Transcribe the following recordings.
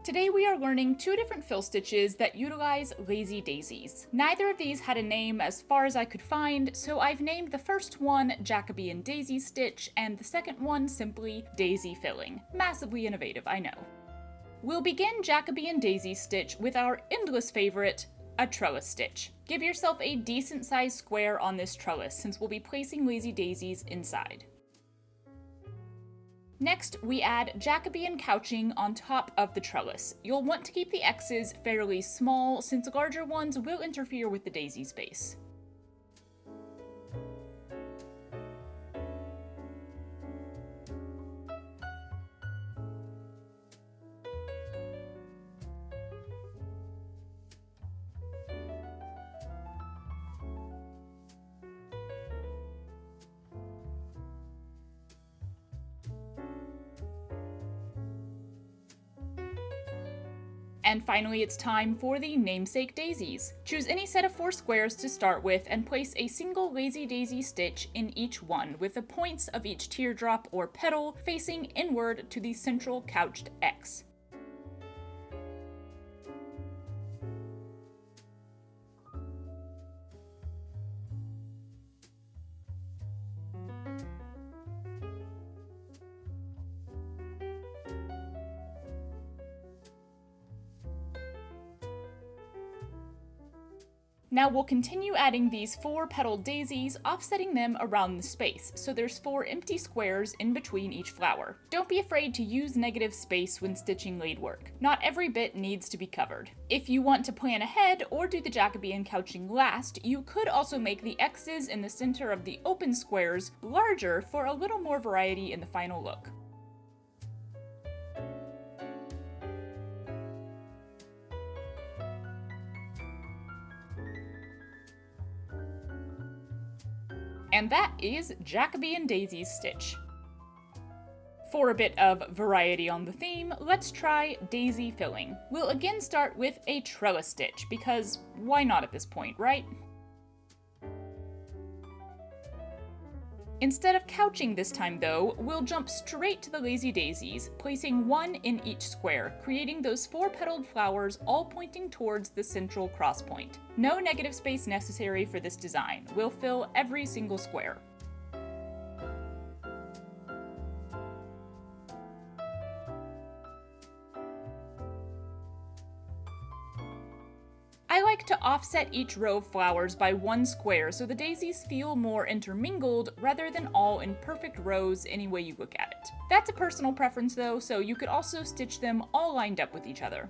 Today we are learning two different fill stitches that utilize lazy daisies. Neither of these had a name as far as I could find, so I've named the first one Jacoby and Daisy Stitch and the second one simply Daisy Filling. Massively innovative, I know. We'll begin Jacoby and Daisy Stitch with our endless favorite, a trellis stitch. Give yourself a decent sized square on this trellis since we'll be placing lazy daisies inside. Next, we add Jacobean couching on top of the trellis. You'll want to keep the X's fairly small since larger ones will interfere with the daisy space. And finally, it's time for the namesake daisies. Choose any set of 4 squares to start with and place a single lazy daisy stitch in each one, with the points of each teardrop or petal facing inward to the central couched X. Now we'll continue adding these 4 petaled daisies, offsetting them around the space, so there's 4 empty squares in between each flower. Don't be afraid to use negative space when stitching laid work. Not every bit needs to be covered. If you want to plan ahead or do the Jacobean couching last, you could also make the X's in the center of the open squares larger for a little more variety in the final look. And that is Jacoby and Daisy's stitch. For a bit of variety on the theme, let's try daisy filling. We'll again start with a trellis stitch, because why not at this point, right? Instead of couching this time though, we'll jump straight to the lazy daisies, placing 1 in each square, creating those 4 petaled flowers all pointing towards the central cross point. No negative space necessary for this design. We'll fill every single square. I like to offset each row of flowers by 1 square so the daisies feel more intermingled rather than all in perfect rows any way you look at it. That's a personal preference though, so you could also stitch them all lined up with each other.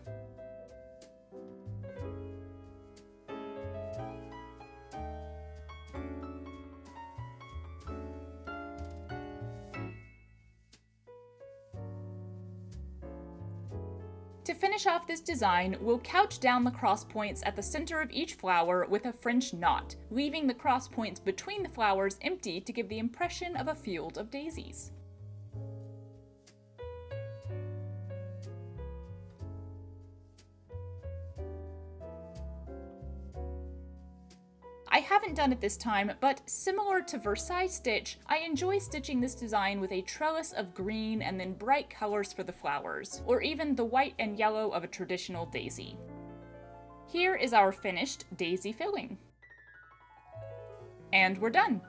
To finish off this design, we'll couch down the cross points at the center of each flower with a French knot, leaving the cross points between the flowers empty to give the impression of a field of daisies. I haven't done it this time, but similar to Versailles Stitch, I enjoy stitching this design with a trellis of green and then bright colors for the flowers, or even the white and yellow of a traditional daisy. Here is our finished daisy filling. And we're done!